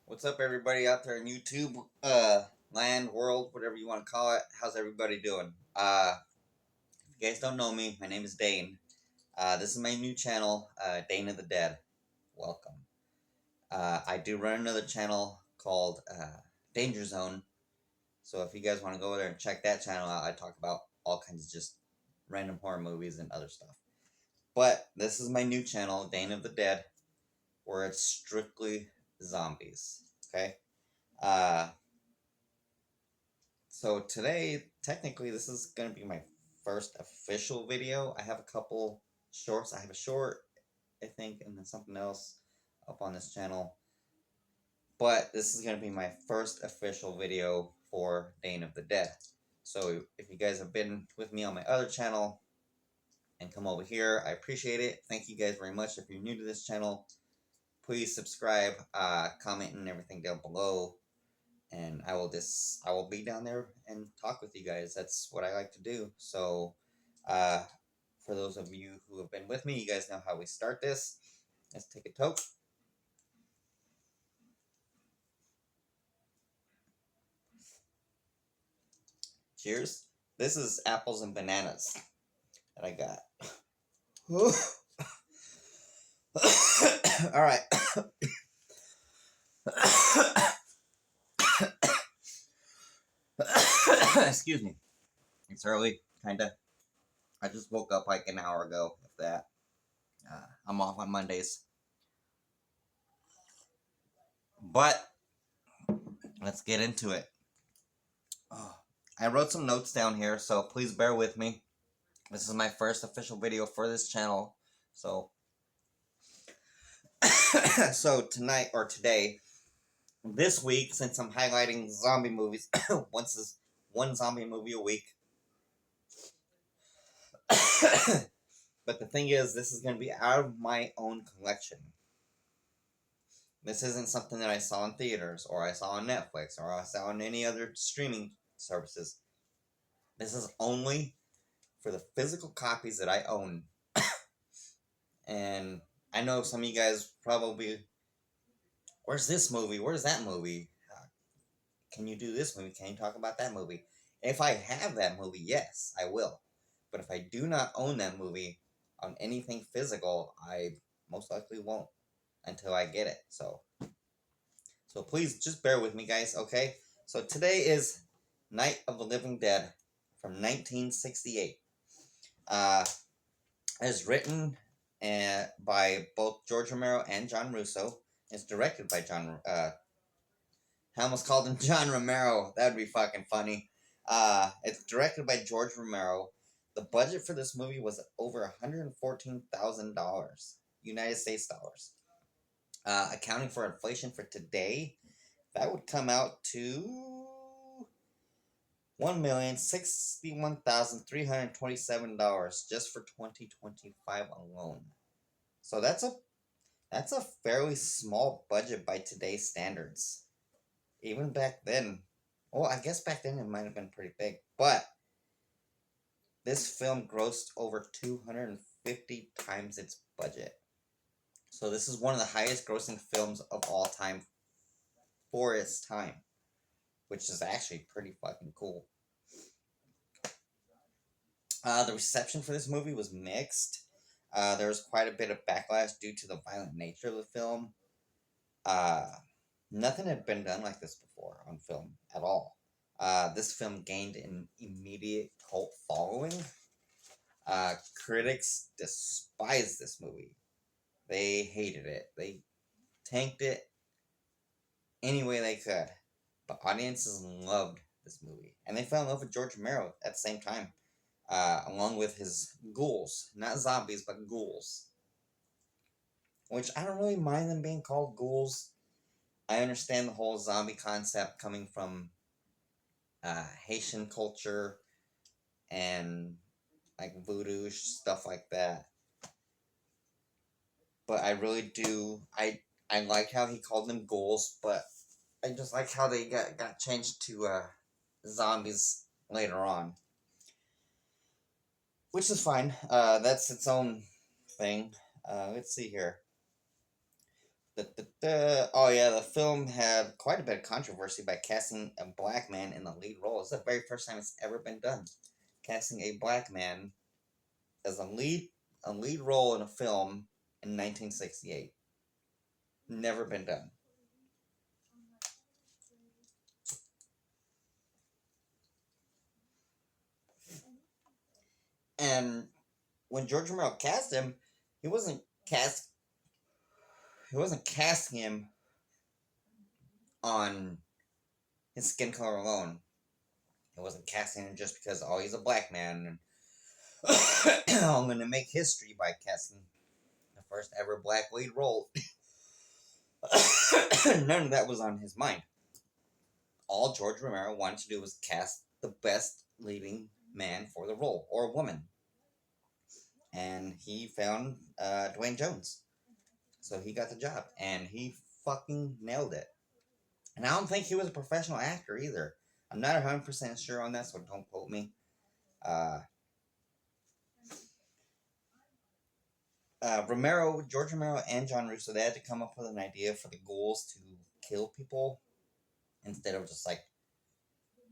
What's up, everybody out there in YouTube, land, world, whatever you want to call it? How's everybody doing? If you guys don't know me, my name is Dane. This is my new channel, Dane of the Dead. Welcome. I do run another channel called Danger Zone. So if you guys want to go there and check that channel out, I talk about all kinds of just random horror movies and other stuff. But this is my new channel, Dane of the Dead, where it's strictly zombies. Okay. Uh, So today, technically, this is going to be my first official video. I have a couple shorts. I have a short, I think, and then something else up on this channel. But this is going to be my first official video for Dane of the Dead. So if you guys have been with me on my other channel and come over here, I appreciate it. Thank you guys very much. If you're new to this channel, please subscribe, comment, and everything down below. And I will be down there and talk with you guys. That's what I like to do. So for those of you who have been with me, you guys know how we start this. Let's take a toke. Cheers. This is apples and bananas that I got. All right. Excuse me. It's early, kinda. I just woke up like an hour ago, if that. I'm off on Mondays. But let's get into it. I wrote some notes down here, so please bear with me. This is my first official video for this channel. So so tonight or today, this week, since I'm highlighting zombie movies, one zombie movie a week. But the thing is, this is going to be out of my own collection. This isn't something that I saw in theaters, or I saw on Netflix, or I saw on any other streaming services. This is only for the physical copies that I own. And I know some of you guys probably, where's this movie? Where's that movie? Can you do this movie? Can you talk about that movie? If I have that movie, yes, I will. But if I do not own that movie on anything physical, I most likely won't until I get it. So please just bear with me, guys, okay? So today is Night of the Living Dead from 1968. It's written by both George Romero and John Russo. It's directed by I almost called him John Romero. That would be fucking funny. It's directed by George Romero. The budget for this movie was over $114,000 United States dollars. Accounting for inflation for today, that would come out to $1,061,327 just for 2025 alone. So that's a fairly small budget by today's standards. Even back then, well, I guess back then it might have been pretty big, but this film grossed over 250 times its budget. So this is one of the highest grossing films of all time for its time, which is actually pretty fucking cool. The reception for this movie was mixed. There was quite a bit of backlash due to the violent nature of the film. Nothing had been done like this before on film at all. This film gained an immediate cult following. Critics despised this movie. They hated it. They tanked it any way they could. But audiences loved this movie. And they fell in love with George Romero at the same time. Along with his ghouls. Not zombies, but ghouls. Which I don't really mind them being called ghouls. I understand the whole zombie concept coming from Haitian culture and like voodoo stuff like that. But I really do. I like how he called them ghouls, but I just like how they got changed to zombies later on, which is fine. That's its own thing. Let's see here. Oh yeah, the film had quite a bit of controversy by casting a black man in the lead role. It's the very first time it's ever been done. Casting a black man as a lead role in a film in 1968. Never been done. And when George Romero cast him, he wasn't cast he wasn't casting him on his skin color alone. He wasn't casting him just because he's a black man. I'm gonna make history by casting the first ever black lead role. None of that was on his mind. All George Romero wanted to do was cast the best leading man for the role, or woman. And he found Dwayne Jones. So he got the job, and he fucking nailed it. And I don't think he was a professional actor either. I'm not 100% sure on that, so don't quote me. George Romero, and John Russo, they had to come up with an idea for the ghouls to kill people instead of just like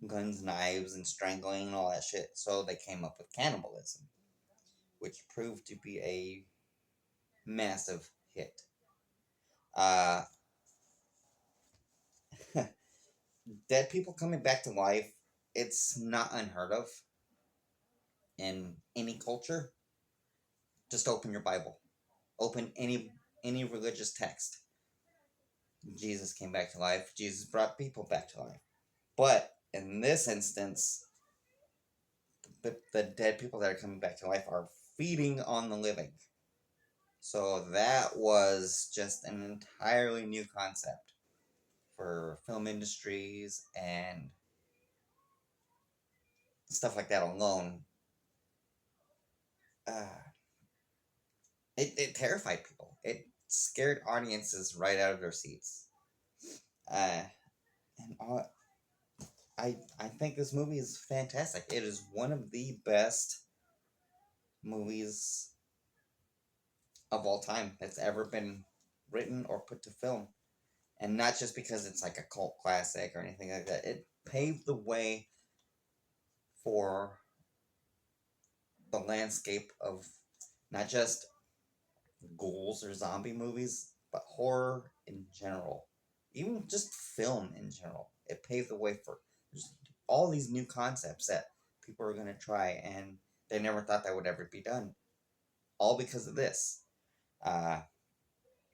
guns, knives, and strangling and all that shit. So they came up with cannibalism, which proved to be a massive hit. Dead people coming back to life, it's not unheard of in any culture. Just open your Bible. Open any religious text. Jesus came back to life. Jesus brought people back to life. But in this instance, the dead people that are coming back to life are feeding on the living. So that was just an entirely new concept for film industries and stuff like that alone. It terrified people. It scared audiences right out of their seats. And I think this movie is fantastic. It is one of the best movies of all time that's ever been written or put to film. And not just because it's like a cult classic or anything like that. It paved the way for the landscape of not just ghouls or zombie movies, but horror in general. Even just film in general. It paved the way for all these new concepts that people are going to try, and they never thought that would ever be done. All because of this.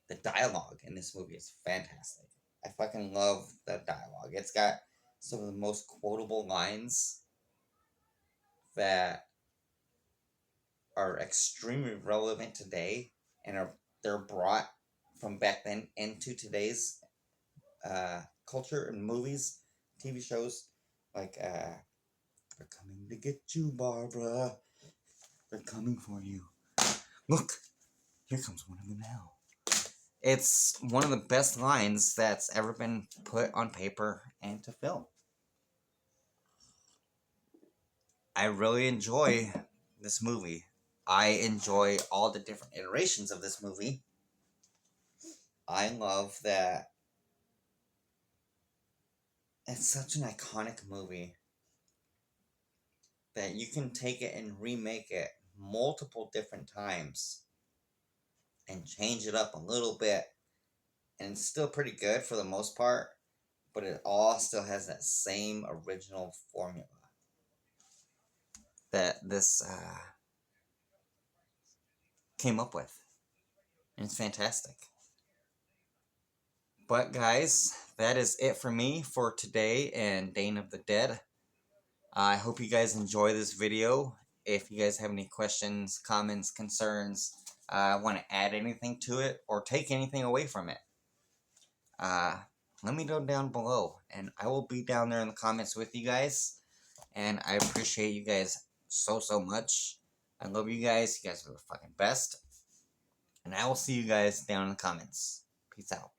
The dialogue in this movie is fantastic. I fucking love the dialogue. It's got some of the most quotable lines that are extremely relevant today, and they're brought from back then into today's culture and movies, TV shows. Like, they're coming to get you, Barbara. They're coming for you. Look, here comes one of them now. It's one of the best lines that's ever been put on paper and to film. I really enjoy this movie. I enjoy all the different iterations of this movie. I love that it's such an iconic movie that you can take it and remake it multiple different times and change it up a little bit, and it's still pretty good for the most part, but it all still has that same original formula that this came up with, and it's fantastic. But guys, that is it for me for today and Dane of the Dead. I hope you guys enjoy this video. If you guys have any questions, comments, concerns, want to add anything to it or take anything away from it, let me know down below, and I will be down there in the comments with you guys. And I appreciate you guys so much. I love you guys. You guys are the fucking best. And I will see you guys down in the comments. Peace out.